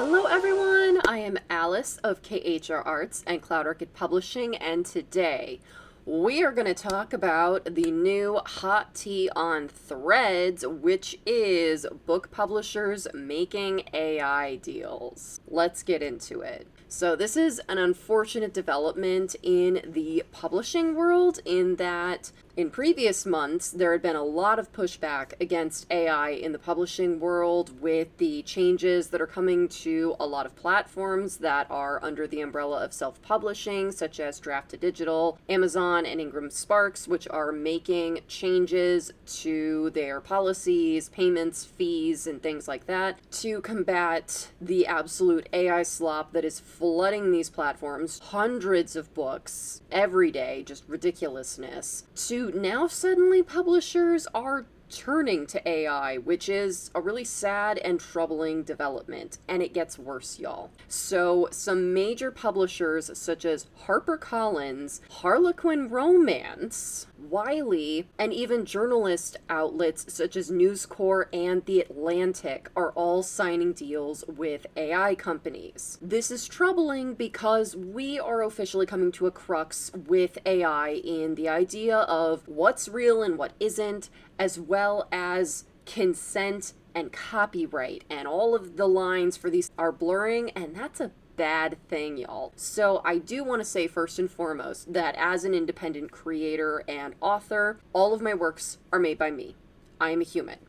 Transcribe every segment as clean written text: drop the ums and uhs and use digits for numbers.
Hello everyone, I am Alice of KHR Arts and Cloud Orchid Publishing, and today we are going to talk about the new hot tea on Threads, which is book publishers making AI deals. Let's get into it. So this is an unfortunate development in the publishing world in that in previous months, there had been a lot of pushback against AI in the publishing world with the changes that are coming to a lot of platforms that are under the umbrella of self-publishing, such as Draft to Digital, Amazon, and Ingram Sparks, which are making changes to their policies, payments, fees, and things like that to combat the absolute AI slop that is flooding these platforms. Hundreds of books every day, just ridiculousness, to now suddenly publishers are turning to AI, which is a really sad and troubling development, and it gets worse, y'all. So some major publishers such as HarperCollins, Harlequin Romance, Wiley, and even journalist outlets such as News Corp and The Atlantic are all signing deals with AI companies. This is troubling because we are officially coming to a crux with AI in the idea of what's real and what isn't, as well as consent and copyright, and all of the lines for these are blurring, and that's a bad thing, y'all. So I do want to say first and foremost that as an independent creator and author, all of my works are made by me. I am a human.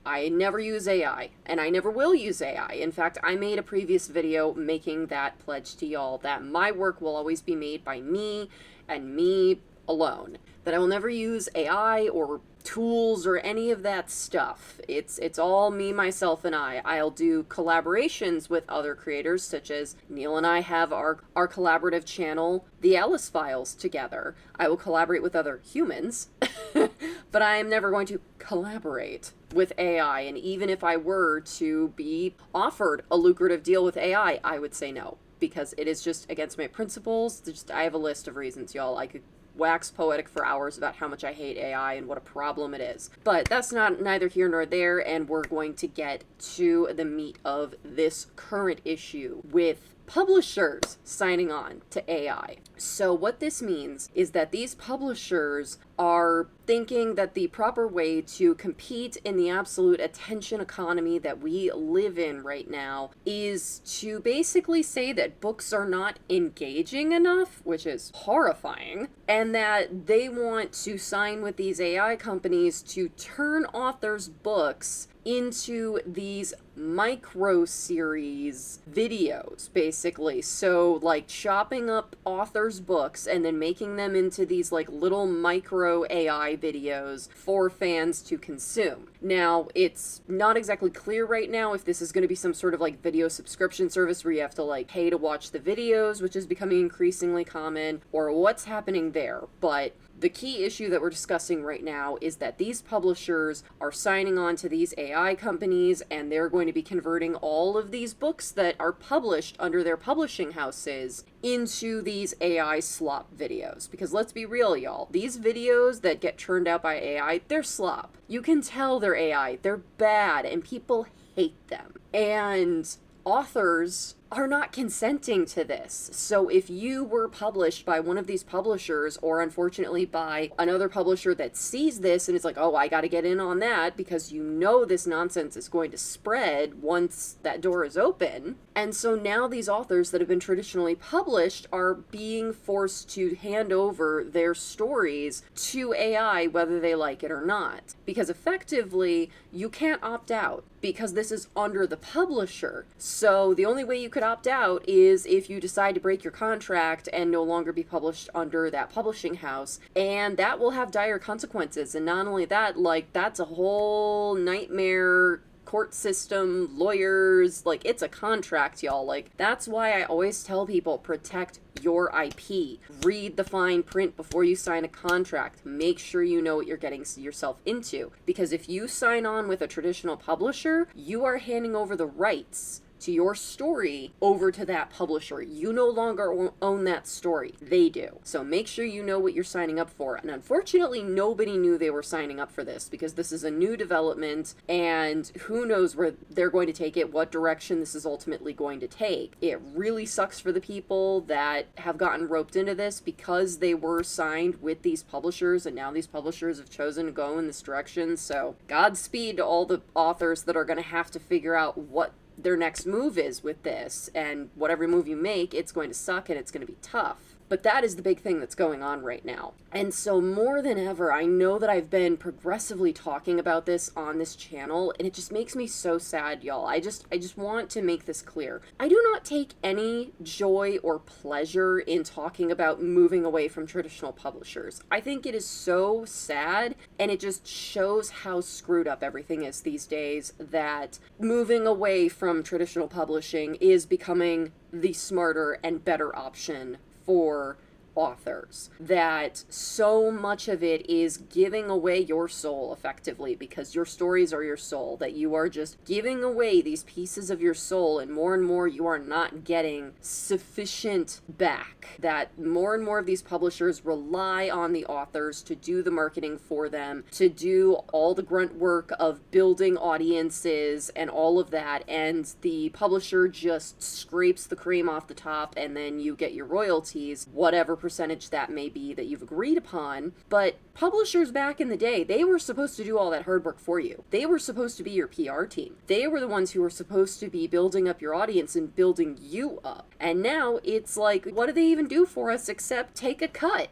I never use AI, and I never will use AI. In fact, I made a previous video making that pledge to y'all that my work will always be made by me and me alone. That I will never use AI or tools or any of that stuff. It's all me, myself, and I. I'll do collaborations with other creators, such as Neil and I have our collaborative channel, The Alice Files, together. I will collaborate with other humans, but I am never going to collaborate with AI. And even if I were to be offered a lucrative deal with AI, I would say no, because it is just against my principles. I have a list of reasons, y'all. I could wax poetic for hours about how much I hate AI and what a problem it is. But that's neither here nor there, and we're going to get to the meat of this current issue with publishers signing on to AI. So what this means is that these publishers are thinking that the proper way to compete in the absolute attention economy that we live in right now is to basically say that books are not engaging enough, which is horrifying, and that they want to sign with these AI companies to turn authors' books into these micro series videos, basically. So like chopping up authors' books and then making them into these like little micro AI videos for fans to consume. Now, it's not exactly clear right now if this is going to be some sort of like video subscription service where you have to like pay to watch the videos, which is becoming increasingly common, or what's happening there. But the key issue that we're discussing right now is that these publishers are signing on to these AI companies, and they're going to be converting all of these books that are published under their publishing houses into these AI slop videos. Because let's be real, y'all, these videos that get churned out by AI, they're slop. You can tell they're AI. They're bad, and people hate them. And authors are not consenting to this. So if you were published by one of these publishers, or unfortunately by another publisher that sees this and is like, oh, I got to get in on that because you know this nonsense is going to spread once that door is open. And so now these authors that have been traditionally published are being forced to hand over their stories to AI, whether they like it or not. Because effectively, you can't opt out because this is under the publisher. So the only way you could opt out is if you decide to break your contract and no longer be published under that publishing house, and that will have dire consequences. And not only that, like, that's a whole nightmare court system, lawyers, like, it's a contract, y'all. Like, that's why I always tell people, protect your IP. Read the fine print before you sign a contract. Make sure you know what you're getting yourself into. Because if you sign on with a traditional publisher, you are handing over the rights to your story over to that publisher. You no longer own that story. They do. So make sure you know what you're signing up for. And unfortunately, nobody knew they were signing up for this because this is a new development and who knows where they're going to take it, what direction this is ultimately going to take. It really sucks for the people that have gotten roped into this because they were signed with these publishers and now these publishers have chosen to go in this direction. So Godspeed to all the authors that are going to have to figure out what their next move is with this, and whatever move you make, it's going to suck and it's going to be tough. But that is the big thing that's going on right now. And so more than ever, I know that I've been progressively talking about this on this channel, and it just makes me so sad, y'all. I just want to make this clear. I do not take any joy or pleasure in talking about moving away from traditional publishers. I think it is so sad, and it just shows how screwed up everything is these days, that moving away from traditional publishing is becoming the smarter and better option for authors, that so much of it is giving away your soul effectively, because your stories are your soul, that you are just giving away these pieces of your soul, and more you are not getting sufficient back, that more and more of these publishers rely on the authors to do the marketing for them, to do all the grunt work of building audiences and all of that, and the publisher just scrapes the cream off the top and then you get your royalties, whatever percentage that may be that you've agreed upon. But publishers back in the day, they were supposed to do all that hard work for you. They were supposed to be your PR team. They were the ones who were supposed to be building up your audience and building you up. And now it's like, what do they even do for us except take a cut?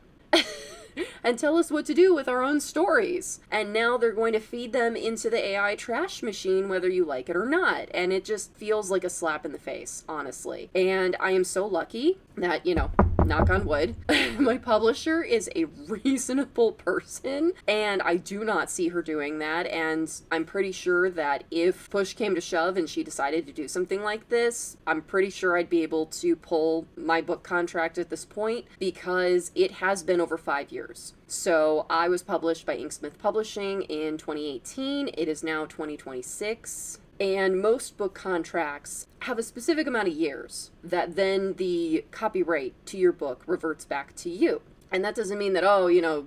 And tell us what to do with our own stories. And now they're going to feed them into the AI trash machine, whether you like it or not. And it just feels like a slap in the face, honestly. And I am so lucky that, knock on wood, my publisher is a reasonable person, and I do not see her doing that. And I'm pretty sure that if push came to shove and she decided to do something like this, I'm pretty sure I'd be able to pull my book contract at this point, because it has been over 5 years. So I was published by Inksmith Publishing in 2018. It is now 2026. And most book contracts have a specific amount of years that then the copyright to your book reverts back to you. And that doesn't mean that,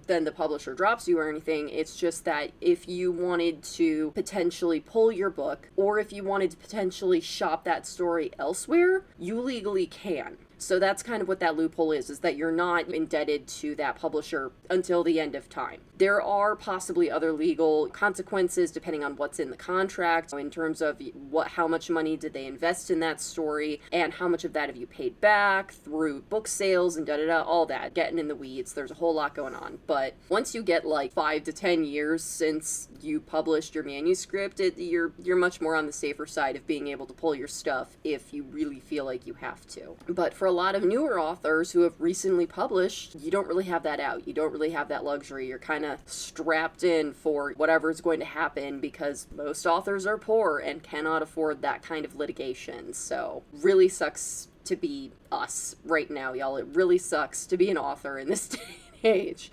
then the publisher drops you or anything. It's just that if you wanted to potentially pull your book, or if you wanted to potentially shop that story elsewhere, you legally can. So that's kind of what that loophole is that you're not indebted to that publisher until the end of time. There are possibly other legal consequences depending on what's in the contract, in terms of how much money did they invest in that story, and how much of that have you paid back through book sales and all that. Getting in the weeds, there's a whole lot going on. But once you get like 5 to 10 years since you published your manuscript, you're much more on the safer side of being able to pull your stuff if you really feel like you have to. But for a lot of newer authors who have recently published, you don't really have that out. You don't really have that luxury. You're kind of strapped in for whatever's going to happen, because most authors are poor and cannot afford that kind of litigation. So really sucks to be us right now, y'all. It really sucks to be an author in this day and age.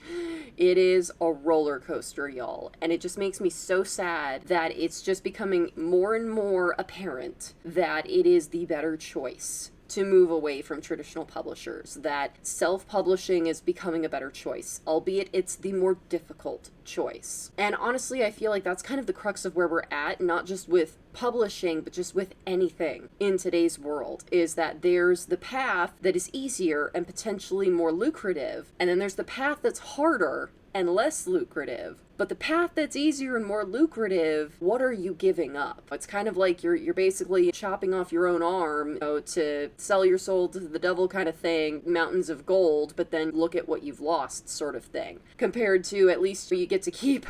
It is a roller coaster, y'all. And it just makes me so sad that it's just becoming more and more apparent that it is the better choice to move away from traditional publishers, that self-publishing is becoming a better choice, albeit it's the more difficult choice. And honestly, I feel like that's kind of the crux of where we're at, not just with publishing, but just with anything in today's world, is that there's the path that is easier and potentially more lucrative, and then there's the path that's harder and less lucrative. But the path that's easier and more lucrative, what are you giving up? It's kind of like you're basically chopping off your own arm, to sell your soul to the devil kind of thing, mountains of gold, but then look at what you've lost sort of thing. Compared to, at least you get to keep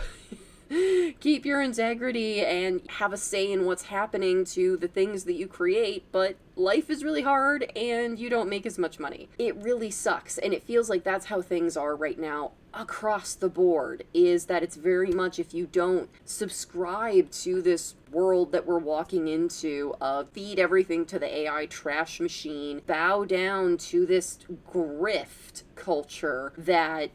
your integrity and have a say in what's happening to the things that you create, but life is really hard and you don't make as much money. It really sucks, and it feels like that's how things are right now across the board, is that it's very much, if you don't subscribe to this world that we're walking into of feed everything to the AI trash machine, bow down to this grift culture, that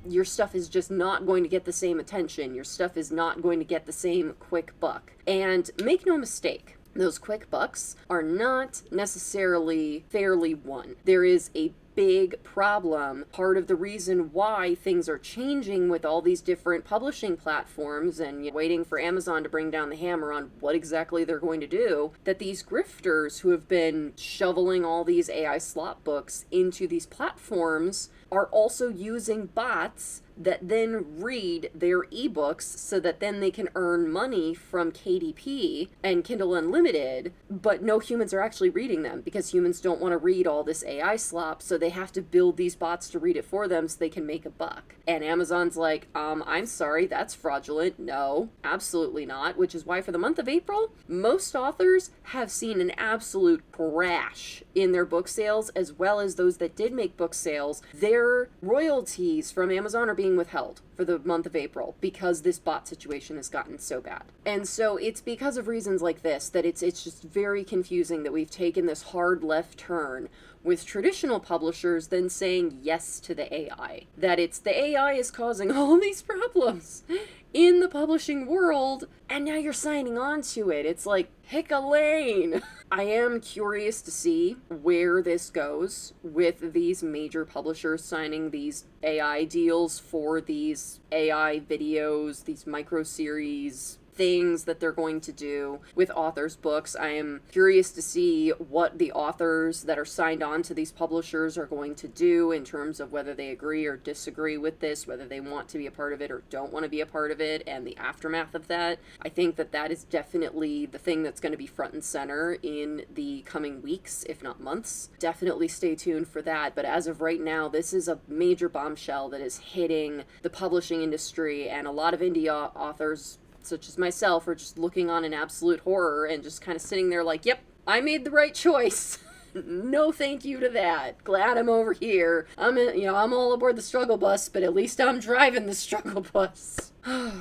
your stuff is just not going to get the same attention. Your stuff is not going to get the same quick buck. And make no mistake, those quick bucks are not necessarily fairly won. There is a big problem. Part of the reason why things are changing with all these different publishing platforms and waiting for Amazon to bring down the hammer on what exactly they're going to do, that these grifters who have been shoveling all these AI slot books into these platforms are also using bots that then read their ebooks so that then they can earn money from KDP and Kindle Unlimited, but no humans are actually reading them because humans don't want to read all this AI slop, so they have to build these bots to read it for them so they can make a buck. And Amazon's like, I'm sorry, that's fraudulent. No, absolutely not, which is why for the month of April, most authors have seen an absolute crash in their book sales, as well as those that did make book sales. Their royalties from Amazon are being withheld for the month of April because this bot situation has gotten so bad. And so it's because of reasons like this that it's just very confusing that we've taken this hard left turn with traditional publishers then saying yes to the AI. That it's the AI is causing all these problems in the publishing world, and now you're signing on to it. It's like, pick a lane. I am curious to see where this goes with these major publishers signing these AI deals for these AI videos, these micro-series things that they're going to do with authors' books. I am curious to see what the authors that are signed on to these publishers are going to do in terms of whether they agree or disagree with this, whether they want to be a part of it or don't want to be a part of it, and the aftermath of that. I think that that is definitely the thing that's going to be front and center in the coming weeks, if not months. Definitely stay tuned for that, but as of right now, this is a major bombshell that is hitting the publishing industry, and a lot of indie authors such as myself are just looking on in absolute horror and just kind of sitting there like, yep, I made the right choice. No thank you to that. Glad I'm over here. I'm all aboard the struggle bus, but at least I'm driving the struggle bus.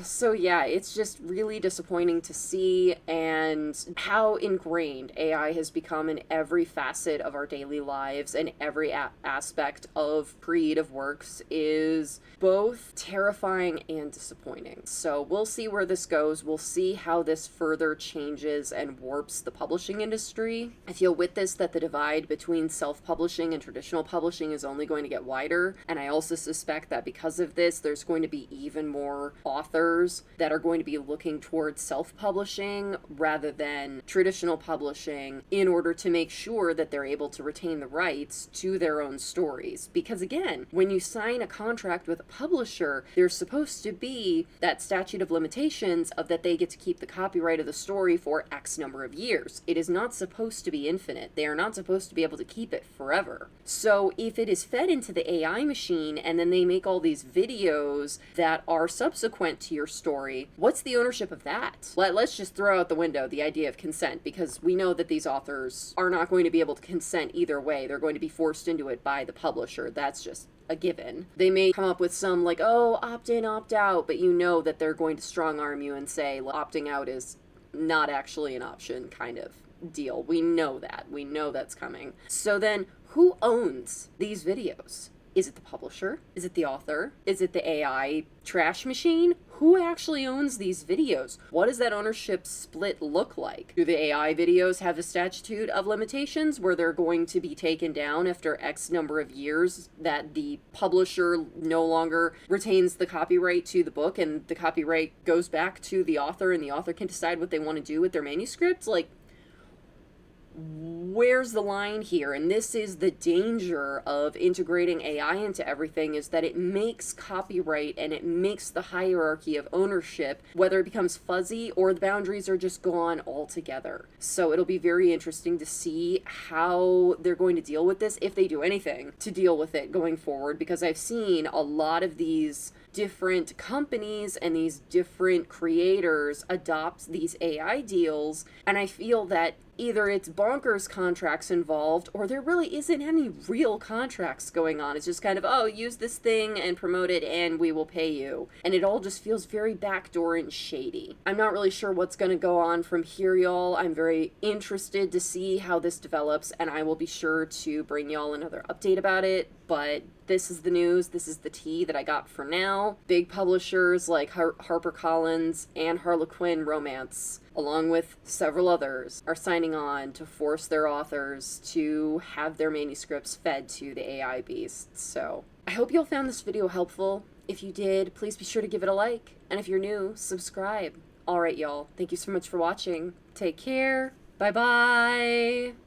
So yeah, it's just really disappointing to see, and how ingrained AI has become in every facet of our daily lives and every aspect of creative works is both terrifying and disappointing. So we'll see where this goes. We'll see how this further changes and warps the publishing industry. I feel with this that the divide between self-publishing and traditional publishing is only going to get wider, and I also suspect that because of this, there's going to be even more authors that are going to be looking towards self-publishing rather than traditional publishing in order to make sure that they're able to retain the rights to their own stories. Because again, when you sign a contract with a publisher, there's supposed to be that statute of limitations of that they get to keep the copyright of the story for X number of years. It is not supposed to be infinite. They are not supposed to be able to keep it forever. So if it is fed into the AI machine and then they make all these videos that are subsequent to your story, what's the ownership of that? Let's just throw out the window the idea of consent, because we know that these authors are not going to be able to consent either way. They're going to be forced into it by the publisher. That's just a given. They may come up with some like, oh, opt in, opt out, but you know that they're going to strong arm you and say opting out is not actually an option kind of deal. We know that. We know that's coming. So then who owns these videos? Is it the publisher? Is it the author? Is it the AI trash machine? Who actually owns these videos? What does that ownership split look like? Do the AI videos have a statute of limitations where they're going to be taken down after X number of years, that the publisher no longer retains the copyright to the book and the copyright goes back to the author and the author can decide what they want to do with their manuscript? Like, where's the line here? And this is the danger of integrating AI into everything, is that it makes copyright and it makes the hierarchy of ownership, whether it becomes fuzzy or the boundaries are just gone altogether. So it'll be very interesting to see how they're going to deal with this, if they do anything to deal with it going forward, because I've seen a lot of these different companies and these different creators adopt these AI deals, and I feel that either it's bonkers contracts involved or there really isn't any real contracts going on. It's just kind of, oh, use this thing and promote it and we will pay you. And it all just feels very backdoor and shady. I'm not really sure what's going to go on from here, y'all. I'm very interested to see how this develops, and I will be sure to bring y'all another update about it. But this is the news, this is the tea that I got for now. Big publishers like HarperCollins and Harlequin Romance, along with several others, are signing on to force their authors to have their manuscripts fed to the AI beasts. So I hope you all found this video helpful. If you did, please be sure to give it a like. And if you're new, subscribe. Alright, y'all. Thank you so much for watching. Take care. Bye-bye.